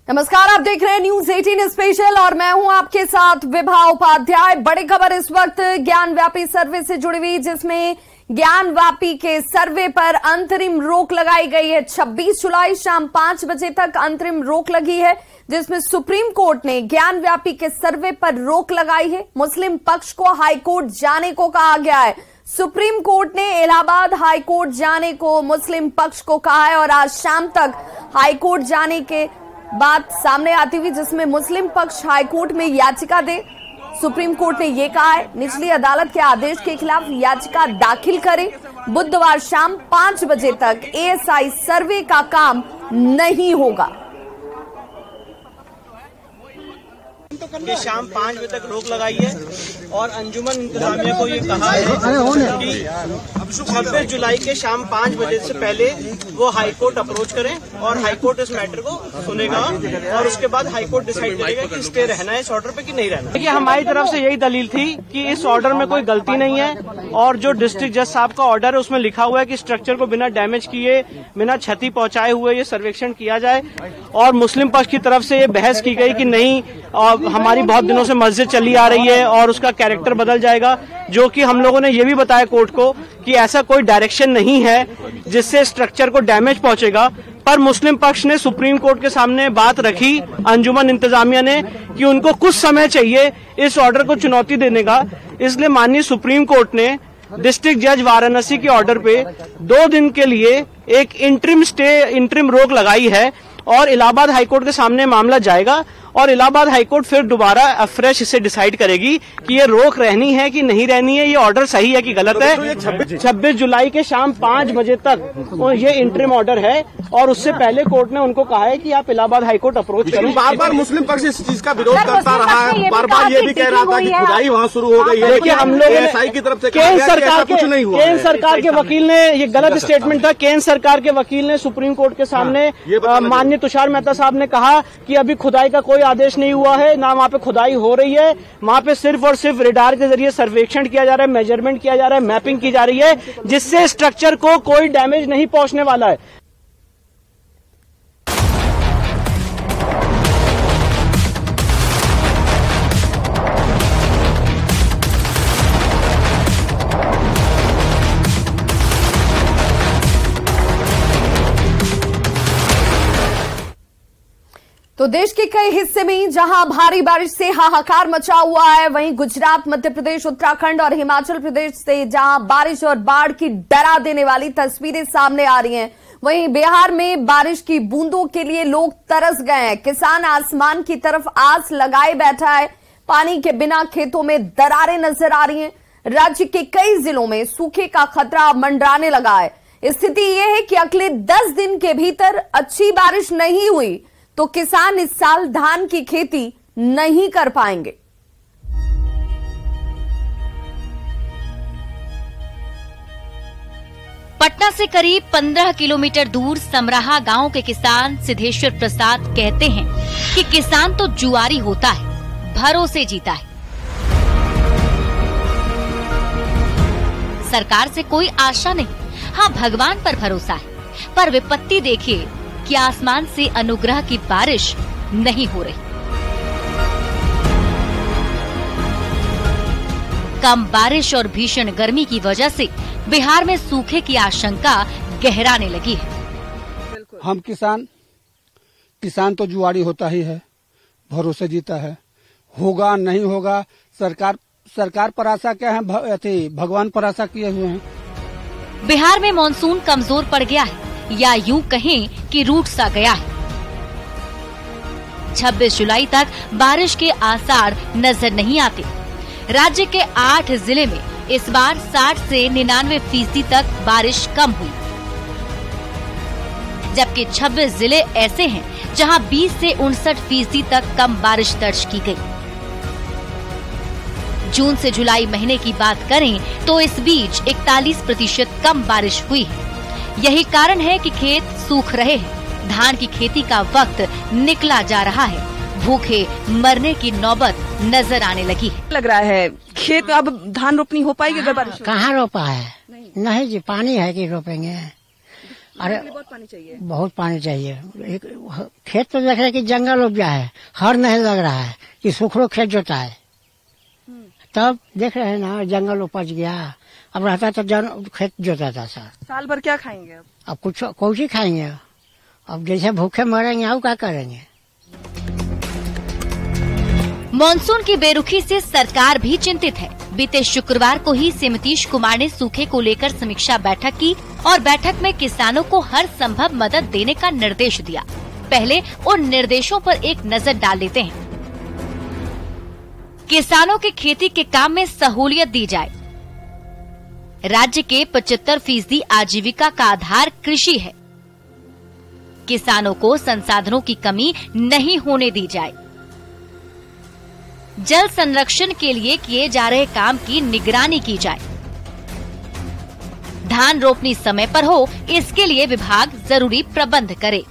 नमस्कार, आप देख रहे हैं न्यूज 18 स्पेशल और मैं हूं आपके साथ विभा उपाध्याय। बड़ी खबर इस वक्त ज्ञानव्यापी सर्वे से जुड़ी हुई, जिसमें ज्ञानव्यापी के सर्वे पर अंतरिम रोक लगाई गई है। 26 जुलाई शाम 5 बजे तक अंतरिम रोक लगी है, जिसमें सुप्रीम कोर्ट ने ज्ञानव्यापी के सर्वे पर रोक लगाई है। मुस्लिम पक्ष को हाईकोर्ट जाने को कहा गया है। सुप्रीम कोर्ट ने इलाहाबाद हाईकोर्ट जाने को मुस्लिम पक्ष को कहा है और आज शाम तक हाईकोर्ट जाने के बात सामने आती हुई, जिसमें मुस्लिम पक्ष हाईकोर्ट में याचिका दे। सुप्रीम कोर्ट ने यह कहा है निचली अदालत के आदेश के खिलाफ याचिका दाखिल करे। बुधवार शाम 5 बजे तक एएसआई सर्वे का काम नहीं होगा। कि शाम 5 बजे तक रोक लगाई है और अंजुमन इंतजामिया को ये कहा है कि 26 जुलाई के शाम 5 बजे से पहले वो हाईकोर्ट अप्रोच करें और हाईकोर्ट इस मैटर को सुनेगा और उसके बाद हाईकोर्ट डिसाइड करेगा कि स्टे रहना है इस ऑर्डर पे कि नहीं रहना। देखिए, हमारी तरफ से यही दलील थी कि इस ऑर्डर में कोई गलती नहीं है और जो डिस्ट्रिक्ट जज साहब का ऑर्डर है उसमें लिखा हुआ है कि स्ट्रक्चर को बिना डैमेज किए, बिना क्षति पहुंचाए हुए ये सर्वेक्षण किया जाए। और मुस्लिम पक्ष की तरफ से ये बहस की गई कि नहीं, हमारी बहुत दिनों से मस्जिद चली आ रही है और उसका कैरेक्टर बदल जाएगा, जो कि हम लोगों ने ये भी बताया कोर्ट को कि ऐसा कोई डायरेक्शन नहीं है जिससे स्ट्रक्चर को डैमेज पहुंचेगा। पर मुस्लिम पक्ष ने सुप्रीम कोर्ट के सामने बात रखी, अंजुमन इंतजामिया ने, कि उनको कुछ समय चाहिए इस ऑर्डर को चुनौती देने का। इसलिए माननीय सुप्रीम कोर्ट ने डिस्ट्रिक्ट जज वाराणसी के ऑर्डर पे 2 दिन के लिए एक इंटरिम रोक लगाई है और इलाहाबाद हाईकोर्ट के सामने मामला जाएगा और इलाहाबाद हाईकोर्ट फिर दोबारा फ्रेश इसे डिसाइड करेगी कि ये रोक रहनी है कि नहीं रहनी है, ये ऑर्डर सही है कि गलत है। 26 जुलाई के शाम 5 बजे तक ये इंटरिम ऑर्डर है और उससे पहले कोर्ट ने उनको कहा है कि आप इलाहाबाद हाईकोर्ट अप्रोच करें। बार बार मुस्लिम पक्ष इस चीज का विरोध करता रहा है, बार बार ये भी कह रहा था कि खुदाई वहाँ शुरू हो गई है। देखिए, हम लोग एएसआई की तरफ से केंद्र सरकार के वकील ने, ये गलत स्टेटमेंट था, केंद्र सरकार के वकील ने सुप्रीम कोर्ट के सामने माननीय तुषार मेहता साहब ने कहा कि अभी खुदाई का कोई आदेश नहीं हुआ है, ना वहाँ पे खुदाई हो रही है। वहाँ पे सिर्फ और सिर्फ रेडार के जरिए सर्वेक्षण किया जा रहा है, मेजरमेंट किया जा रहा है, मैपिंग की जा रही है, जिससे स्ट्रक्चर को कोई डैमेज नहीं पहुंचने वाला है। तो देश के कई हिस्से में जहां भारी बारिश से हाहाकार मचा हुआ है, वहीं गुजरात, मध्य प्रदेश, उत्तराखंड और हिमाचल प्रदेश से जहां बारिश और बाढ़ की डरा देने वाली तस्वीरें सामने आ रही हैं, वहीं बिहार में बारिश की बूंदों के लिए लोग तरस गए हैं। किसान आसमान की तरफ आस लगाए बैठा है। पानी के बिना खेतों में दरारें नजर आ रही हैं। राज्य के कई जिलों में सूखे का खतरा मंडराने लगा है। स्थिति यह है कि अगले 10 दिन के भीतर अच्छी बारिश नहीं हुई तो किसान इस साल धान की खेती नहीं कर पाएंगे। पटना से करीब 15 किलोमीटर दूर समराहा गांव के किसान सिद्धेश्वर प्रसाद कहते हैं कि किसान तो जुआरी होता है, भरोसे जीता है। सरकार से कोई आशा नहीं, हाँ भगवान पर भरोसा है। पर विपत्ति देखिए कि आसमान से अनुग्रह की बारिश नहीं हो रही। कम बारिश और भीषण गर्मी की वजह से बिहार में सूखे की आशंका गहराने लगी है। हम किसान तो जुआरी होता ही है, भरोसे जीता है। होगा नहीं होगा, सरकार पर आशा क्या है, भगवान पर आशा किए हुए हैं। बिहार में मानसून कमजोर पड़ गया है या यूं कहें कि रूठ सा गया है। 26 जुलाई तक बारिश के आसार नजर नहीं आते। राज्य के 8 जिले में इस बार 60 से 99% तक बारिश कम हुई, जबकि 26 जिले ऐसे हैं जहां 20 से 59% तक कम बारिश दर्ज की गई। जून से जुलाई महीने की बात करें तो इस बीच 41% कम बारिश हुई है। यही कारण है कि खेत सूख रहे हैं। धान की खेती का वक्त निकला जा रहा है। भूखे मरने की नौबत नजर आने लगी है। लग रहा है खेत में अब धान रोपनी हो पाएगी अगर बारिश? कहाँ रोपा है? नहीं जी, पानी है कि रोपेंगे। अरे बहुत पानी चाहिए। एक खेत तो देख रहे कि जंगल उपजा है, हर नहीं लग रहा है कि सुखरो खेत जोता है, तब देख रहे हैं ना जंगल उपज गया। अब रहता तो खेत जोता था सर। साल भर क्या खाएंगे अब कुछ ही खाएंगे। अब जैसे भूखे मरेंगे अब क्या करेंगे। मॉनसून की बेरुखी से सरकार भी चिंतित है। बीते शुक्रवार को ही नीतीश कुमार ने सूखे को लेकर समीक्षा बैठक की और बैठक में किसानों को हर संभव मदद देने का निर्देश दिया। पहले उन निर्देशों पर एक नजर डाल लेते हैं। किसानों के खेती के काम में सहूलियत दी जाए। राज्य के 75% आजीविका का आधार कृषि है। किसानों को संसाधनों की कमी नहीं होने दी जाए। जल संरक्षण के लिए किए जा रहे काम की निगरानी की जाए। धान रोपनी समय पर हो, इसके लिए विभाग जरूरी प्रबंध करे।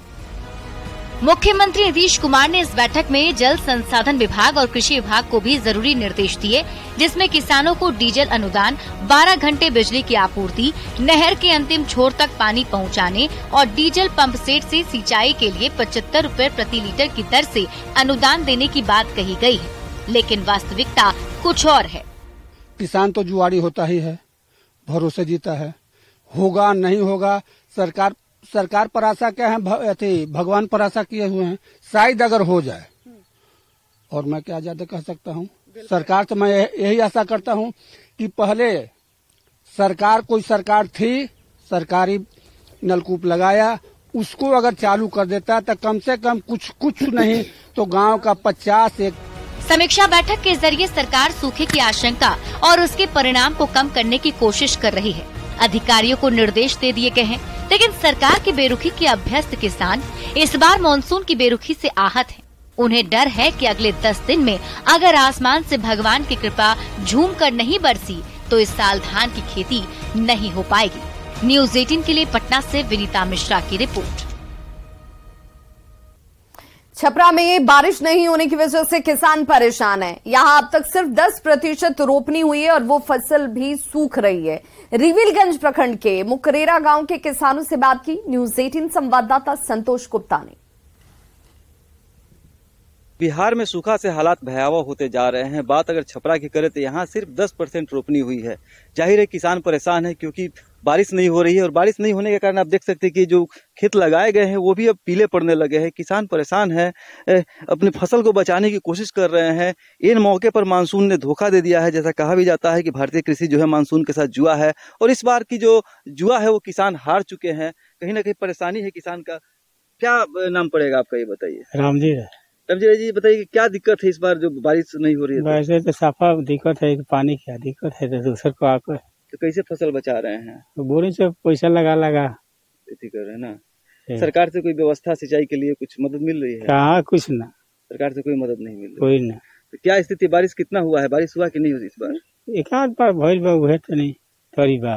मुख्यमंत्री नीतीश कुमार ने इस बैठक में जल संसाधन विभाग और कृषि विभाग को भी जरूरी निर्देश दिए, जिसमें किसानों को डीजल अनुदान, 12 घंटे बिजली की आपूर्ति, नहर के अंतिम छोर तक पानी पहुंचाने और डीजल पंप सेट से सिंचाई के लिए 75 रुपए प्रति लीटर की दर से अनुदान देने की बात कही गई है। लेकिन वास्तविकता कुछ और है। किसान तो जुआरी होता ही है, भरोसे जीता है, होगा नहीं होगा। सरकार पर आशा क्या है, भगवान पर आशा किए हुए हैं, शायद अगर हो जाए। और मैं क्या ज्यादा कह सकता हूँ। सरकार से मैं यही आशा करता हूँ कि पहले कोई सरकार थी, सरकारी नलकूप लगाया, उसको अगर चालू कर देता तो कम से कम कुछ नहीं तो गांव का 50 समीक्षा बैठक के जरिए सरकार सूखे की आशंका और उसके परिणाम को कम करने की कोशिश कर रही है। अधिकारियों को निर्देश दे दिए गए हैं, लेकिन सरकार की बेरुखी के अभ्यस्त किसान इस बार मानसून की बेरुखी से आहत हैं। उन्हें डर है कि अगले 10 दिन में अगर आसमान से भगवान की कृपा झूम कर नहीं बरसी तो इस साल धान की खेती नहीं हो पाएगी। न्यूज़ 18 के लिए पटना से विनीता मिश्रा की रिपोर्ट। छपरा में बारिश नहीं होने की वजह से किसान परेशान है। यहां अब तक सिर्फ 10% रोपनी हुई है और वो फसल भी सूख रही है। रिविलगंज प्रखंड के मुकरेरा गांव के किसानों से बात की न्यूज़ 18 संवाददाता संतोष गुप्ता ने। बिहार में सूखा से हालात भयावह होते जा रहे हैं। बात अगर छपरा की करें तो यहाँ सिर्फ 10% रोपनी हुई है। जाहिर है किसान परेशान है क्योंकि बारिश नहीं हो रही है और बारिश नहीं होने के कारण आप देख सकते हैं कि जो खेत लगाए गए हैं वो भी अब पीले पड़ने लगे हैं। किसान परेशान है, अपनी फसल को बचाने की कोशिश कर रहे हैं। इन मौके पर मानसून ने धोखा दे दिया है। जैसा कहा भी जाता है कि भारतीय कृषि जो है मानसून के साथ जुआ है और इस बार की जो जुआ है वो किसान हार चुके हैं। कहीं ना कहीं परेशानी है किसान का। क्या नाम पड़ेगा आपका, ये बताइए। रामजी जी बताइए क्या दिक्कत है इस बार जो बारिश नहीं हो रही है? वैसे तो साफा दिक्कत है, पानी क्या दिक्कत है तो दूसर को आकर तो कैसे फसल बचा रहे हैं? तो बोरिंग से पैसा लगा खेती कर रहे हैं ना। सरकार से कोई व्यवस्था सिंचाई के लिए कुछ मदद मिल रही है? कहाँ कुछ ना, सरकार से कोई मदद नहीं मिल रही। कोई ना। तो क्या स्थिति, बारिश कितना हुआ है, बारिश हुआ कि नहीं हुई इस बार? एक आध बार भइल बा, उहे तो नहीं थोड़ी बा।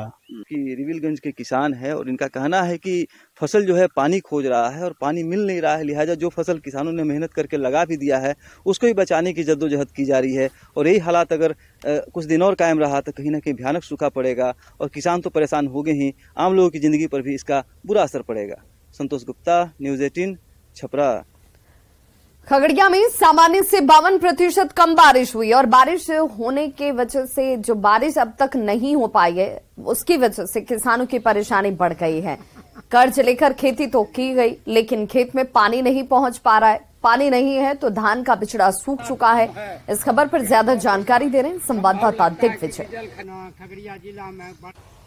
कि रिविलगंज के किसान है और इनका कहना है कि फसल जो है पानी खोज रहा है और पानी मिल नहीं रहा है, लिहाजा जो फसल किसानों ने मेहनत करके लगा भी दिया है उसको ही बचाने की जद्दोजहद की जा रही है। और यही हालात अगर कुछ दिन और कायम रहा तो कहीं ना कहीं भयानक सूखा पड़ेगा और किसान तो परेशान होंगे ही, आम लोगों की जिंदगी पर भी इसका बुरा असर पड़ेगा। संतोष गुप्ता, न्यूज़ 18, छपरा। खगड़िया में सामान्य से 52% कम बारिश हुई और बारिश होने के वजह से जो बारिश अब तक नहीं हो पाई है उसकी वजह से किसानों की परेशानी बढ़ गई है। कर्ज लेकर खेती तो की गई लेकिन खेत में पानी नहीं पहुंच पा रहा है। पानी नहीं है तो धान का बिचड़ा सूख चुका है। इस खबर पर ज्यादा जानकारी दे रहे हैं संवाददाता दिग्विजय।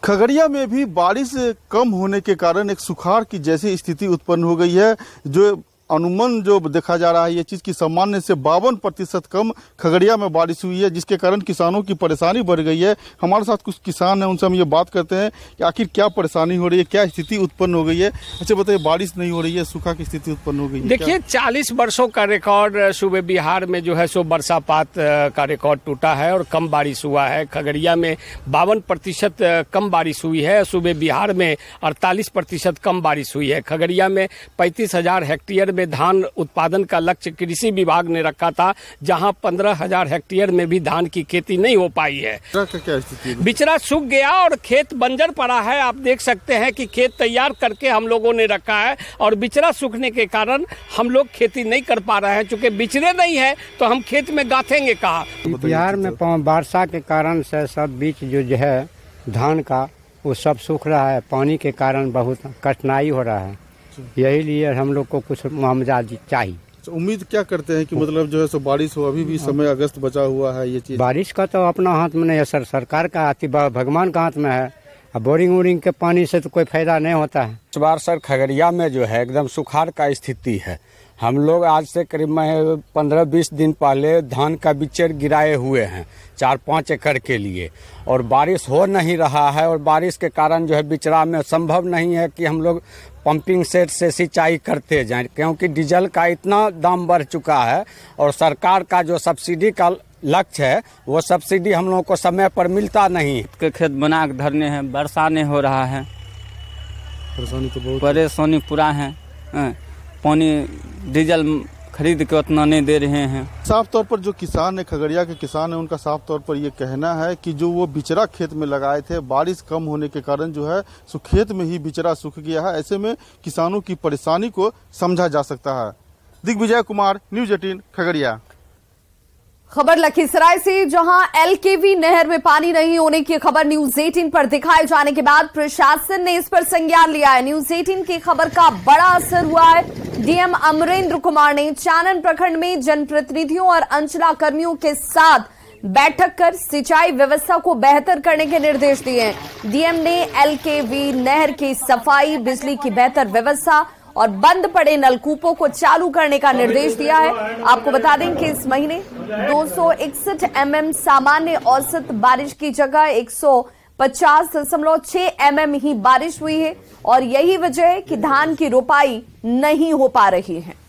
खगड़िया में भी बारिश कम होने के कारण एक सुखाड़ की जैसी स्थिति उत्पन्न हो गई है। जो अनुमान जो देखा जा रहा है ये चीज की सामान्य से 52% कम खगड़िया में बारिश हुई है, जिसके कारण किसानों की परेशानी बढ़ गई है। हमारे साथ कुछ किसान हैं, उनसे हम ये बात करते हैं कि आखिर क्या परेशानी हो रही है, क्या स्थिति उत्पन्न हो गई है। अच्छा बताइए, बारिश नहीं हो रही है, सूखा की स्थिति उत्पन्न हो गई है। देखिए 40 वर्षों का रिकॉर्ड सूबे बिहार में जो है सो वर्षापात का रिकॉर्ड टूटा है और कम बारिश हुआ है। खगड़िया में 52% कम बारिश हुई है, सूबे बिहार में 48% कम बारिश हुई है। खगड़िया में 35,000 हेक्टेयर में धान उत्पादन का लक्ष्य कृषि विभाग ने रखा था, जहां 15,000 हेक्टेयर में भी धान की खेती नहीं हो पाई है। क्या स्थिति है? बिचरा सूख गया और खेत बंजर पड़ा है। आप देख सकते हैं कि खेत तैयार करके हम लोगों ने रखा है और बिचरा सूखने के कारण हम लोग खेती नहीं कर पा रहे हैं। चूंकि बिचरे नहीं है तो हम खेत में गाथेंगे कहाँ? बिहार में वर्षा के कारण से सब बीच जो है धान का वो सब सूख रहा है। पानी के कारण बहुत कठिनाई हो रहा है। यही लिए हम लोग को कुछ मुआवजा चाहिए। उम्मीद क्या करते हैं कि मतलब जो है सो बारिश हो? अभी भी समय अगस्त बचा हुआ है। ये चीज बारिश का तो अपना हाथ में नहीं है सर, सरकार का हाथ, भगवान का हाथ में है। अब बोरिंग वोरिंग के पानी से तो कोई फायदा नहीं होता है। इस बार सर खगड़िया में जो है एकदम सुखाड़ का स्थिति है। हम लोग आज से करीब 15-20 दिन पहले धान का बिचर गिराए हुए हैं 4-5 एकड़ के लिए, और बारिश हो नहीं रहा है। और बारिश के कारण जो है बिचरा में संभव नहीं है कि हम लोग पंपिंग सेट से सिंचाई करते जाएं, क्योंकि डीजल का इतना दाम बढ़ चुका है और सरकार का जो सब्सिडी का लक्ष्य है वो सब्सिडी हम लोगों को समय पर मिलता नहीं। के खेत बना के धरने हैं, वर्षा नहीं हो रहा है, परेशानी तो बहुत परेशानी पूरा है। पानी डीजल खरीद के उतना नहीं दे रहे हैं। साफ तौर पर जो किसान है, खगड़िया के किसान है, उनका साफ तौर पर ये कहना है कि जो वो बिचरा खेत में लगाए थे, बारिश कम होने के कारण जो है सो खेत में ही बिचरा सूख गया है। ऐसे में किसानों की परेशानी को समझा जा सकता है। दिग्विजय कुमार, न्यूज़ 18 खगड़िया। खबर लखीसराय से, जहां एलकेवी नहर में पानी नहीं होने की खबर न्यूज 18 पर दिखाए जाने के बाद प्रशासन ने इस पर संज्ञान लिया है। न्यूज 18 की खबर का बड़ा असर हुआ है। डीएम अमरेंद्र कुमार ने चानन प्रखंड में जनप्रतिनिधियों और अंचला कर्मियों के साथ बैठक कर सिंचाई व्यवस्था को बेहतर करने के निर्देश दिए हैं। डीएम ने एलकेवी नहर की सफाई, बिजली की बेहतर व्यवस्था और बंद पड़े नलकूपों को चालू करने का निर्देश दिया है। आपको बता दें कि इस महीने 261 mm सामान्य औसत बारिश की जगह 150.6 mm ही बारिश हुई है और यही वजह है कि धान की रोपाई नहीं हो पा रही है।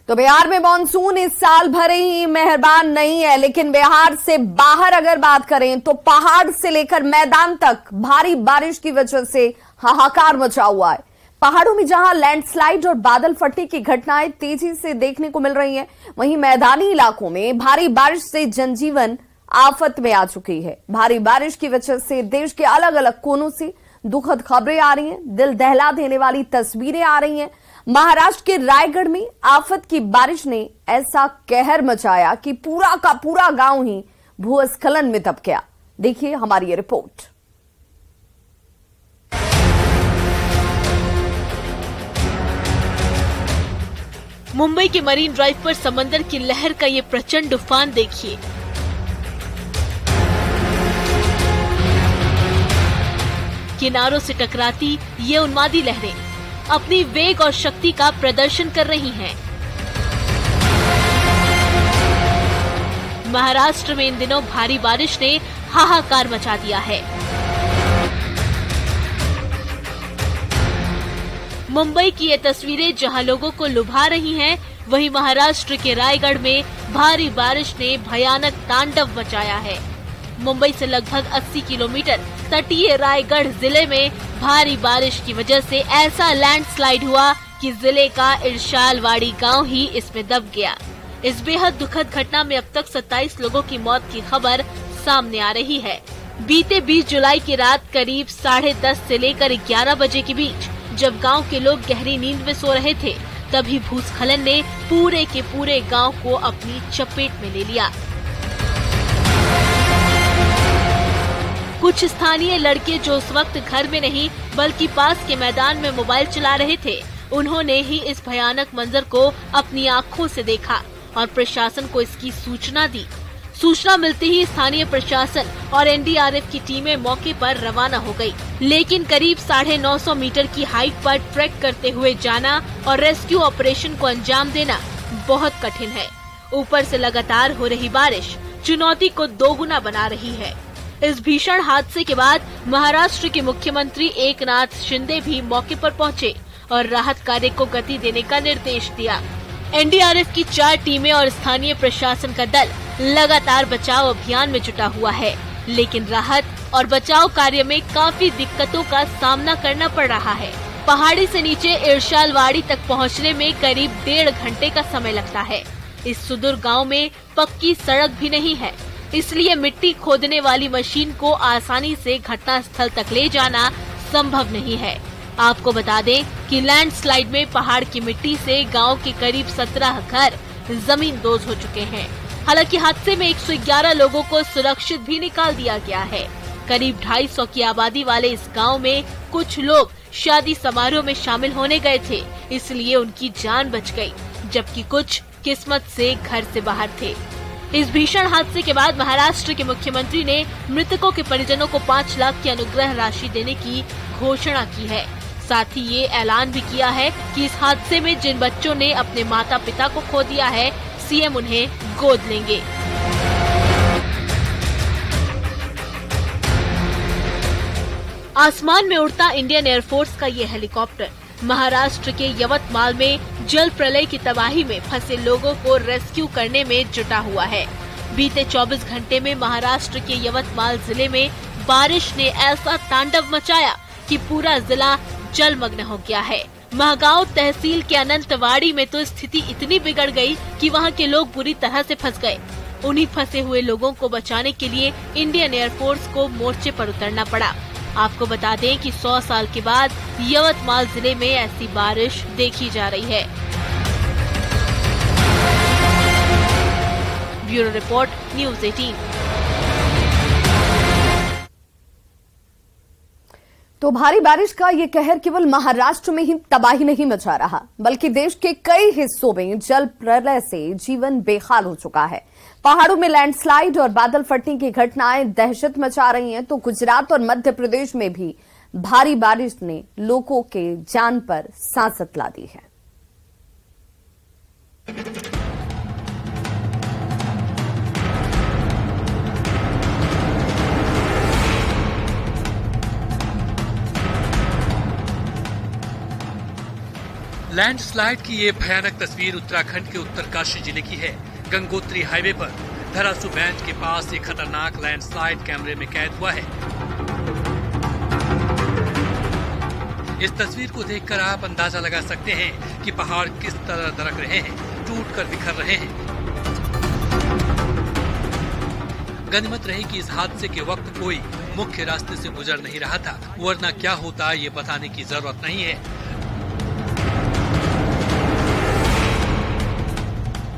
तो बिहार में मानसून इस साल भरे ही मेहरबान नहीं है, लेकिन बिहार से बाहर अगर बात करें तो पहाड़ से लेकर मैदान तक भारी बारिश की वजह से हाहाकार मचा हुआ है। पहाड़ों में जहां लैंडस्लाइड और बादल फटने की घटनाएं तेजी से देखने को मिल रही हैं, वहीं मैदानी इलाकों में भारी बारिश से जनजीवन आफत में आ चुकी है। भारी बारिश की वजह से देश के अलग अलग कोनों से दुखद खबरें आ रही हैं, दिल दहला देने वाली तस्वीरें आ रही हैं। महाराष्ट्र के रायगढ़ में आफत की बारिश ने ऐसा कहर मचाया कि पूरा का पूरा गांव ही भूस्खलन में दब गया। देखिए हमारी ये रिपोर्ट। मुंबई के मरीन ड्राइव पर समंदर की लहर का ये प्रचंड उफान देखिए। किनारों से टकराती ये उन्मादी लहरें अपनी वेग और शक्ति का प्रदर्शन कर रही हैं। महाराष्ट्र में इन दिनों भारी बारिश ने हाहाकार मचा दिया है। मुंबई की ये तस्वीरें जहां लोगों को लुभा रही हैं, वहीं महाराष्ट्र के रायगढ़ में भारी बारिश ने भयानक तांडव मचाया है। मुंबई से लगभग 80 किलोमीटर तटीय रायगढ़ जिले में भारी बारिश की वजह से ऐसा लैंडस्लाइड हुआ कि जिले का इरशालवाड़ी गांव ही इसमें दब गया। इस बेहद दुखद घटना में अब तक 27 लोगों की मौत की खबर सामने आ रही है। बीते 20 जुलाई की रात करीब 10:30 से लेकर 11 बजे के बीच जब गांव के लोग गहरी नींद में सो रहे थे, तभी भूस्खलन ने पूरे के पूरे गांव को अपनी चपेट में ले लिया। कुछ स्थानीय लड़के जो उस वक्त घर में नहीं बल्कि पास के मैदान में मोबाइल चला रहे थे, उन्होंने ही इस भयानक मंजर को अपनी आंखों से देखा और प्रशासन को इसकी सूचना दी। सूचना मिलते ही स्थानीय प्रशासन और एनडीआरएफ की टीमें मौके पर रवाना हो गई, लेकिन करीब 950 मीटर की हाइट पर ट्रैक करते हुए जाना और रेस्क्यू ऑपरेशन को अंजाम देना बहुत कठिन है। ऊपर से लगातार हो रही बारिश चुनौती को दोगुना बना रही है। इस भीषण हादसे के बाद महाराष्ट्र के मुख्यमंत्री एकनाथ शिंदे भी मौके पर पहुंचे और राहत कार्य को गति देने का निर्देश दिया। एनडीआरएफ की 4 टीमें और स्थानीय प्रशासन का दल लगातार बचाव अभियान में जुटा हुआ है। लेकिन राहत और बचाव कार्य में काफी दिक्कतों का सामना करना पड़ रहा है। पहाड़ी से नीचे इरशालवाड़ी तक पहुंचने में करीब 1.5 घंटे का समय लगता है। इस सुदूर गांव में पक्की सड़क भी नहीं है, इसलिए मिट्टी खोदने वाली मशीन को आसानी से घटना स्थल तक ले जाना संभव नहीं है। आपको बता दें कि लैंडस्लाइड में पहाड़ की मिट्टी से गांव के करीब 17 घर जमींदोज हो चुके हैं। हालांकि हादसे में 111 लोगों को सुरक्षित भी निकाल दिया गया है। करीब 250 की आबादी वाले इस गांव में कुछ लोग शादी समारोह में शामिल होने गए थे, इसलिए उनकी जान बच गई, जबकि कुछ किस्मत से घर से बाहर थे। इस भीषण हादसे के बाद महाराष्ट्र के मुख्यमंत्री ने मृतकों के परिजनों को 5 लाख की अनुग्रह राशि देने की घोषणा की है। साथ ही ये ऐलान भी किया है कि इस हादसे में जिन बच्चों ने अपने माता पिता को खो दिया है, सीएम उन्हें गोद लेंगे। आसमान में उड़ता इंडियन एयरफोर्स का ये हेलीकॉप्टर महाराष्ट्र के यवतमाल में जल प्रलय की तबाही में फंसे लोगों को रेस्क्यू करने में जुटा हुआ है। बीते 24 घंटे में महाराष्ट्र के यवतमाल जिले में बारिश ने ऐसा तांडव मचाया कि पूरा जिला जलमग्न हो गया है। महागांव तहसील के अनंतवाड़ी में तो स्थिति इतनी बिगड़ गई कि वहां के लोग बुरी तरह से फंस गए। उन्हीं फंसे हुए लोगों को बचाने के लिए इंडियन एयरफोर्स को मोर्चे पर उतरना पड़ा। आपको बता दें कि 100 साल के बाद यवतमाल जिले में ऐसी बारिश देखी जा रही है। Bureau report, news 18। तो भारी बारिश का ये कहर केवल महाराष्ट्र में ही तबाही नहीं मचा रहा, बल्कि देश के कई हिस्सों में जल प्रलय से जीवन बेहाल हो चुका है। पहाड़ों में लैंडस्लाइड और बादल फटने की घटनाएं दहशत मचा रही हैं, तो गुजरात और मध्य प्रदेश में भी भारी बारिश ने लोगों के जान पर सांसत ला दी है। लैंडस्लाइड की ये भयानक तस्वीर उत्तराखंड के उत्तरकाशी जिले की है। गंगोत्री हाईवे पर धरासू बैंड के पास एक खतरनाक लैंडस्लाइड कैमरे में कैद हुआ है। इस तस्वीर को देखकर आप अंदाजा लगा सकते हैं कि पहाड़ किस तरह दरक रहे हैं, टूटकर बिखर रहे हैं। गनीमत रही कि इस हादसे के वक्त कोई मुख्य रास्ते से गुजर नहीं रहा था, वरना क्या होता ये बताने की जरूरत नहीं है।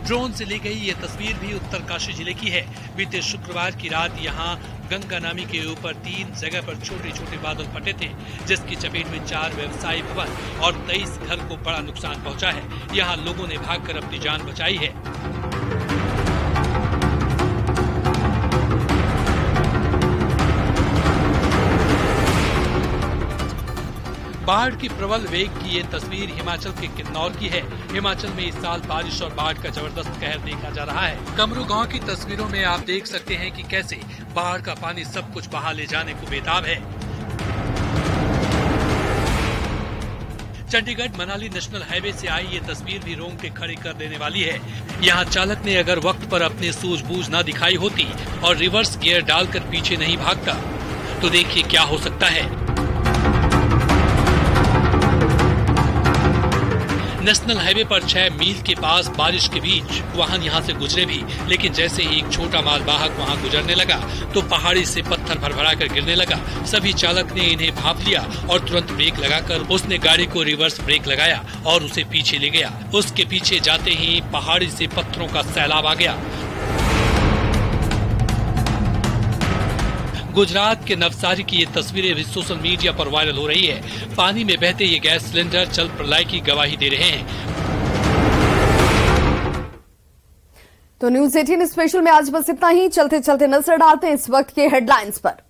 ड्रोन से ली गई ये तस्वीर भी उत्तरकाशी जिले की है। बीते शुक्रवार की रात यहाँ गंगा नामी के ऊपर 3 जगह पर छोटे छोटे बादल फटे थे, जिसकी चपेट में 4 व्यवसायी भवन और 23 घर को बड़ा नुकसान पहुंचा है। यहाँ लोगों ने भागकर अपनी जान बचाई है। बाढ़ की प्रबल वेग की ये तस्वीर हिमाचल के किन्नौर की है। हिमाचल में इस साल बारिश और बाढ़ का जबरदस्त कहर देखा जा रहा है। कमरू गांव की तस्वीरों में आप देख सकते हैं कि कैसे बाढ़ का पानी सब कुछ बहा ले जाने को बेताब है। चंडीगढ़ मनाली नेशनल हाईवे से आई ये तस्वीर भी रोंगटे खड़े कर देने वाली है। यहाँ चालक ने अगर वक्त पर अपनी सूझबूझ न दिखाई होती और रिवर्स गियर डालकर पीछे नहीं भागता, तो देखिए क्या हो सकता है। नेशनल हाईवे पर 6 मील के पास बारिश के बीच वाहन यहां से गुजरे भी, लेकिन जैसे ही एक छोटा मालवाहक वहां गुजरने लगा तो पहाड़ी से पत्थर भरभरा कर गिरने लगा। सभी चालक ने इन्हें भांप लिया और तुरंत ब्रेक लगाकर उसने गाड़ी को रिवर्स ब्रेक लगाया और उसे पीछे ले गया। उसके पीछे जाते ही पहाड़ी से पत्थरों का सैलाब आ गया। गुजरात के नवसारी की ये तस्वीरें भी सोशल मीडिया पर वायरल हो रही है। पानी में बहते ये गैस सिलेंडर जल प्रलय की गवाही दे रहे हैं। तो न्यूज़ 18 स्पेशल में आज बस इतना ही। चलते चलते नजर डालते हैं इस वक्त के हेडलाइंस पर।